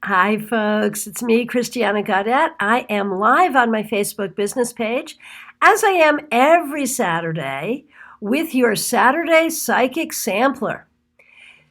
Hi, folks. It's me, Christiana Gaudet. I am live on my Facebook business page, as I am every Saturday, with your Saturday Psychic Sampler.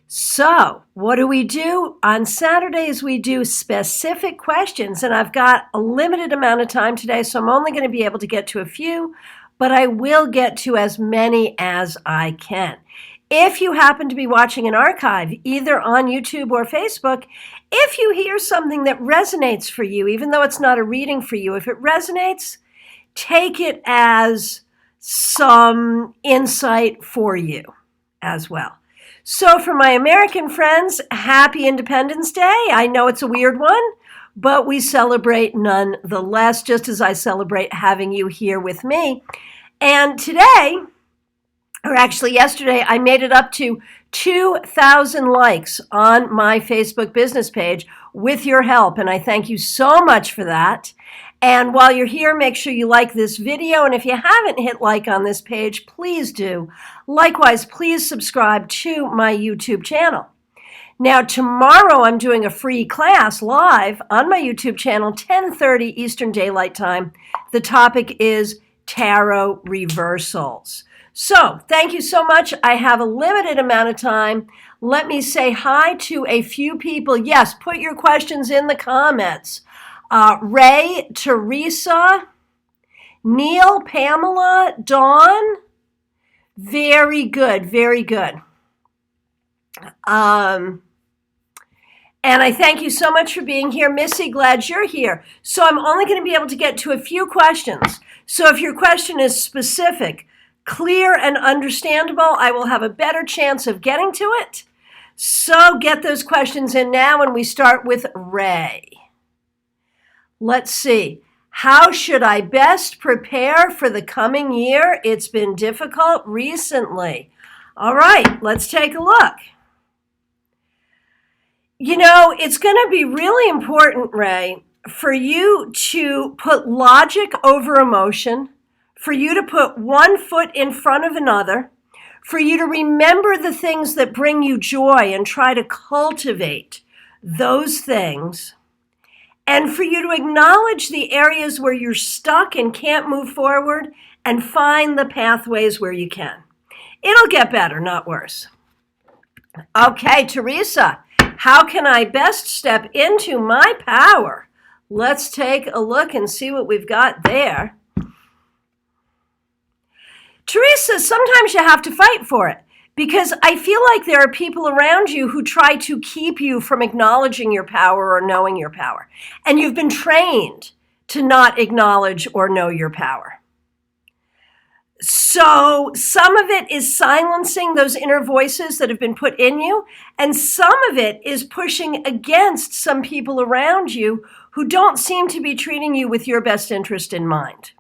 So, what do we do? On Saturdays, we do specific questions, and I've got a limited amount of time today, so I'm only going to be able to get to a few, but I will get to as many as I can. If you happen to be watching an archive, either on YouTube or Facebook, if you hear something that resonates for you, even though it's not a reading for you, if it resonates, take it as some insight for you as well. So for my American friends, happy Independence Day. I know it's a weird one, but we celebrate nonetheless, just as I celebrate having you here with me. And today, or actually yesterday, I made it up to 2,000 likes on my Facebook business page with your help, and I thank you so much for that. And while you're here, make sure you like this video, and if you haven't hit like on this page, please do. Likewise, please subscribe to my YouTube channel. Now, tomorrow I'm doing a free class live on my YouTube channel, 10:30 Eastern Daylight Time. The topic is tarot reversals. So, thank you so much. I have a limited amount of time. Let me say hi to a few people. Yes, put your questions in the comments. Ray, Teresa, Neil, Pamela, Dawn. Very good, very good. And I thank you so much for being here. Missy, glad you're here. So I'm only going to be able to get to a few questions. So if your question is specific, clear, and understandable, I will have a better chance of getting to it. So get those questions in now, and we start with Ray. Let's see. How should I best prepare for the coming year? It's been difficult recently. All right, let's take a look. You know, it's going to be really important, Ray, for you to put logic over emotion, for you to put one foot in front of another, for you to remember the things that bring you joy and try to cultivate those things, and for you to acknowledge the areas where you're stuck and can't move forward and find the pathways where you can. It'll get better, not worse. Okay, Teresa, how can I best step into my power? Let's take a look and see what we've got there. Teresa, sometimes you have to fight for it because I feel like there are people around you who try to keep you from acknowledging your power or knowing your power. And you've been trained to not acknowledge or know your power. So some of it is silencing those inner voices that have been put in you, and some of it is pushing against some people around you who don't seem to be treating you with your best interest in mind.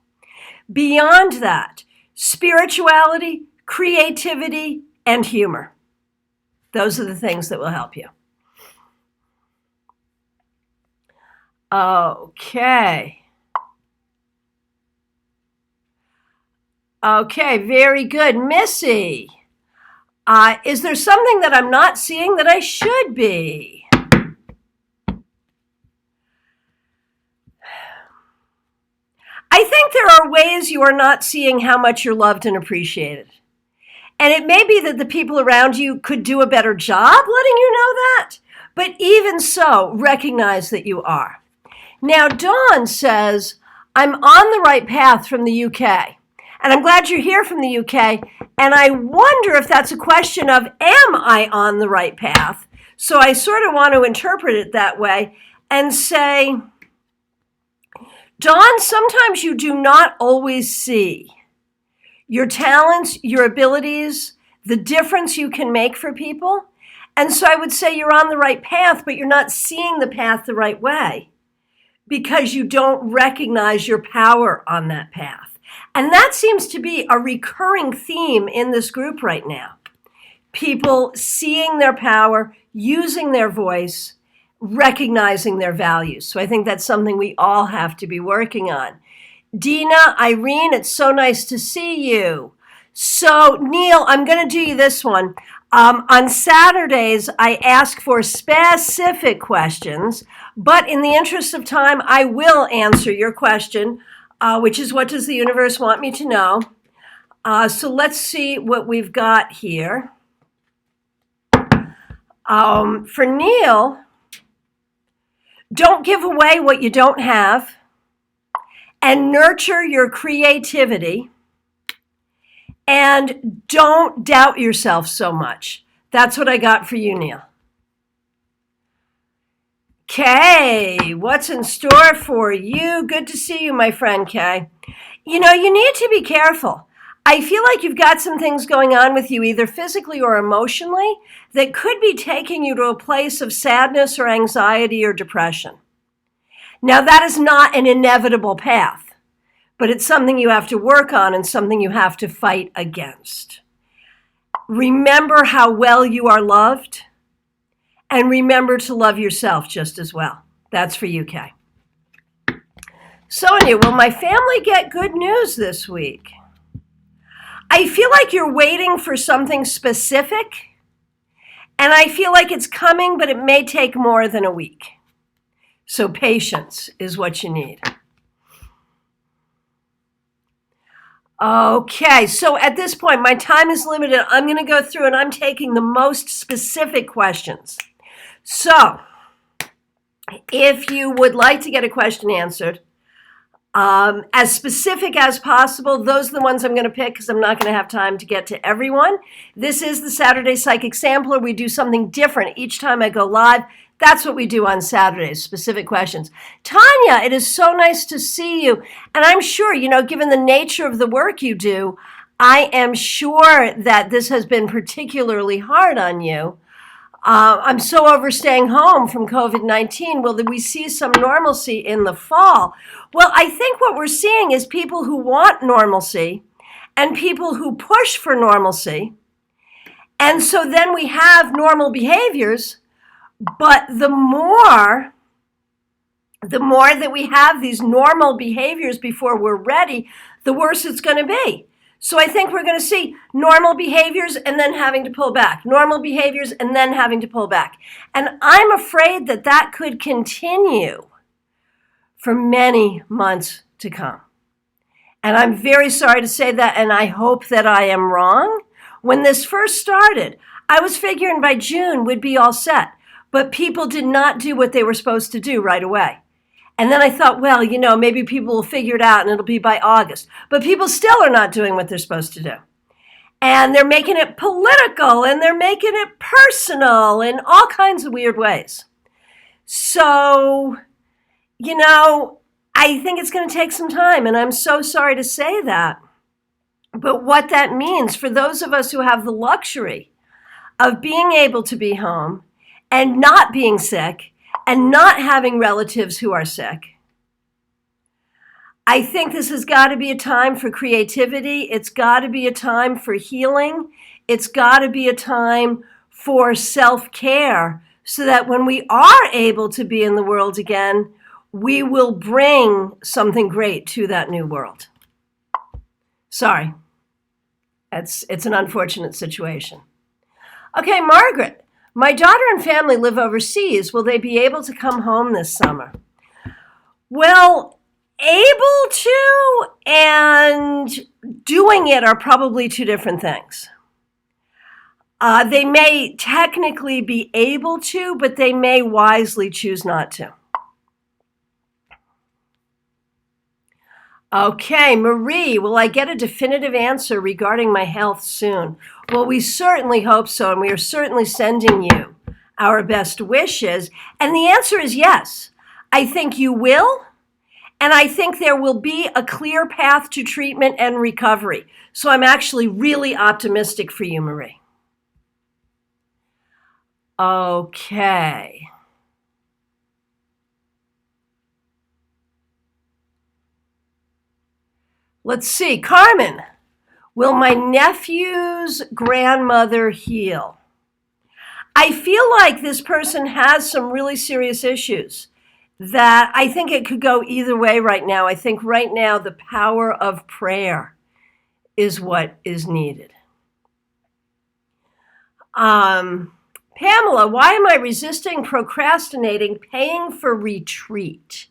Beyond that, spirituality, creativity, and humor. Those are the things that will help you. Okay. Okay, very good. Missy, is there something that I'm not seeing that I should be? I think there are ways you are not seeing how much you're loved and appreciated. And it may be that the people around you could do a better job letting you know that. But even so, recognize that you are. Now, Dawn says, I'm on the right path from the UK. And I'm glad you're here from the UK. And I wonder if that's a question of, am I on the right path? So I sort of want to interpret it that way and say, Dawn, sometimes you do not always see your talents, your abilities, the difference you can make for people. And so I would say you're on the right path, but you're not seeing the path the right way because you don't recognize your power on that path. And that seems to be a recurring theme in this group right now. People seeing their power, using their voice, recognizing their values. So I think that's something we all have to be working on. Dina, Irene, it's so nice to see you. So, Neil, I'm going to do you this one. On Saturdays, I ask for specific questions, but in the interest of time, I will answer your question, which is, what does the universe want me to know? So let's see what we've got here. For Neil, don't give away what you don't have, and nurture your creativity, and don't doubt yourself so much. That's what I got for you, Neil. Kay, what's in store for you? Good to see you, my friend Kay. You know, you need to be careful. I feel like you've got some things going on with you, either physically or emotionally, that could be taking you to a place of sadness or anxiety or depression. Now, that is not an inevitable path, but it's something you have to work on and something you have to fight against. Remember how well you are loved, and remember to love yourself just as well. That's for you, Kay. Sonia, will my family get good news this week? I feel like you're waiting for something specific, and I feel like it's coming, but it may take more than a week. So patience is what you need. Okay, so at this point, my time is limited. I'm going to go through and I'm taking the most specific questions. So, if you would like to get a question answered, as specific as possible, those are the ones I'm going to pick because I'm not going to have time to get to everyone. This is the Saturday Psychic Sampler. We do something different each time I go live. That's what we do on Saturdays, specific questions. Tanya, it is so nice to see you. And I'm sure, you know, given the nature of the work you do, I am sure that this has been particularly hard on you. I'm so over staying home from COVID-19. Will we see some normalcy in the fall? Well, I think what we're seeing is people who want normalcy and people who push for normalcy. And so then we have normal behaviors, but the more that we have these normal behaviors before we're ready, the worse it's going to be. So I think we're going to see normal behaviors and then having to pull back, normal behaviors and then having to pull back. And I'm afraid that that could continue for many months to come. And I'm very sorry to say that, and I hope that I am wrong. When this first started, I was figuring by June we'd be all set, but people did not do what they were supposed to do right away. And then I thought, well, you know, maybe people will figure it out and it'll be by August. But people still are not doing what they're supposed to do. And they're making it political and they're making it personal in all kinds of weird ways. So, you know, I think it's going to take some time, and I'm so sorry to say that. But what that means for those of us who have the luxury of being able to be home and not being sick and not having relatives who are sick, I think this has got to be a time for creativity. It's got to be a time for healing. It's got to be a time for self-care so that when we are able to be in the world again, we will bring something great to that new world. Sorry. It's an unfortunate situation. Okay, Margaret. My daughter and family live overseas. Will they be able to come home this summer? Well, able to and doing it are probably two different things. They may technically be able to, but they may wisely choose not to. Okay, Marie, will I get a definitive answer regarding my health soon? Well, we certainly hope so, and we are certainly sending you our best wishes. And the answer is yes. I think you will, and I think there will be a clear path to treatment and recovery. So I'm actually really optimistic for you, Marie. Okay. Let's see, Carmen, will my nephew's grandmother heal? I feel like this person has some really serious issues that I think it could go either way right now. I think right now the power of prayer is what is needed. Pamela, why am I resisting procrastinating paying for retreat?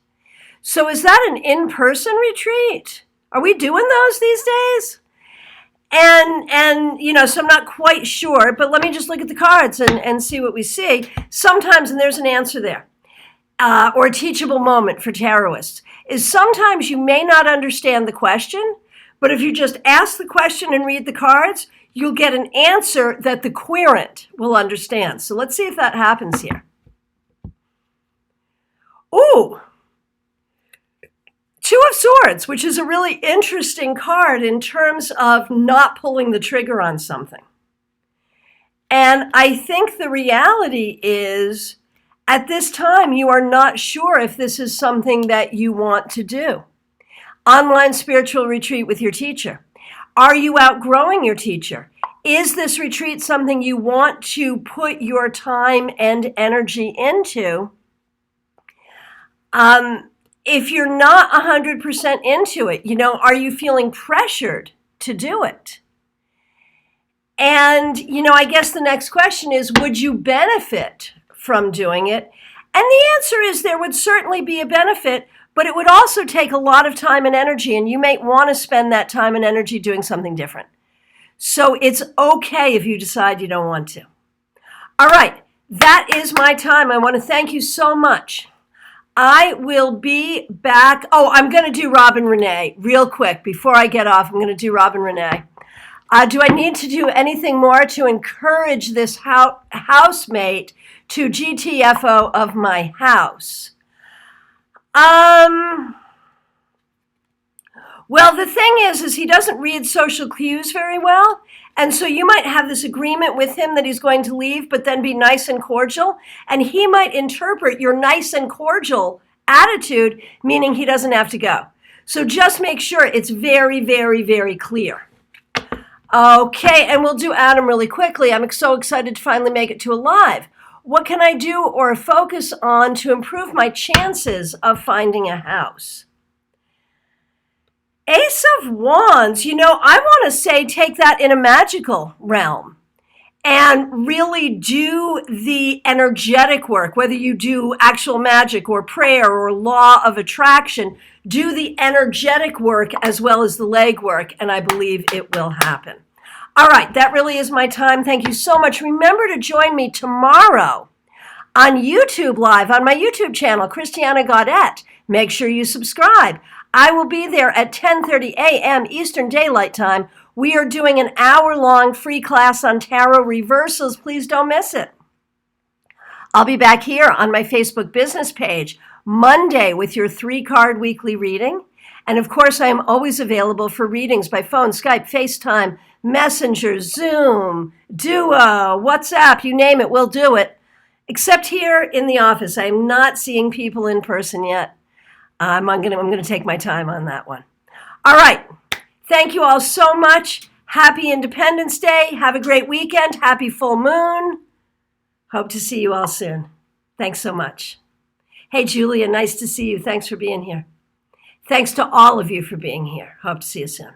So is that an in-person retreat? Are we doing those these days? And so I'm not quite sure, but let me just look at the cards and see what we see. Sometimes, and there's an answer there, or a teachable moment for tarotists, is sometimes you may not understand the question, but if you just ask the question and read the cards, you'll get an answer that the querent will understand. So let's see if that happens here. Ooh, Two of Swords, which is a really interesting card in terms of not pulling the trigger on something. And I think the reality is, at this time, you are not sure if this is something that you want to do. Online spiritual retreat with your teacher. Are you outgrowing your teacher? Is this retreat something you want to put your time and energy into? If you're not 100% into it, are you feeling pressured to do it? And, I guess the next question is, would you benefit from doing it? And the answer is there would certainly be a benefit, but it would also take a lot of time and energy, and you may want to spend that time and energy doing something different. So it's okay if you decide you don't want to. All right, that is my time. I want to thank you so much. I will be back. Oh, I'm going to do Robin Renee real quick. Before I get off, I'm going to do Robin Renee. Do I need to do anything more to encourage this housemate to GTFO of my house? Well, the thing is he doesn't read social cues very well. And so you might have this agreement with him that he's going to leave, but then be nice and cordial. And he might interpret your nice and cordial attitude, meaning he doesn't have to go. So just make sure it's very, very, very clear. Okay, and we'll do Adam really quickly. I'm so excited to finally make it to a live. What can I do or focus on to improve my chances of finding a house? Ace of Wands, I want to say take that in a magical realm and really do the energetic work, whether you do actual magic or prayer or law of attraction, do the energetic work as well as the leg work, and I believe it will happen. All right, that really is my time. Thank you so much. Remember to join me tomorrow on YouTube Live, on my YouTube channel, Christiana Gaudet. Make sure you subscribe. I will be there at 10:30 a.m. Eastern Daylight Time. We are doing an hour-long free class on tarot reversals. Please don't miss it. I'll be back here on my Facebook business page Monday with your 3-card weekly reading. And of course, I am always available for readings by phone, Skype, FaceTime, Messenger, Zoom, Duo, WhatsApp, you name it, we'll do it. Except here in the office. I am not seeing people in person yet. I'm going to take my time on that one. All right. Thank you all so much. Happy Independence Day. Have a great weekend. Happy full moon. Hope to see you all soon. Thanks so much. Hey, Julia, nice to see you. Thanks for being here. Thanks to all of you for being here. Hope to see you soon.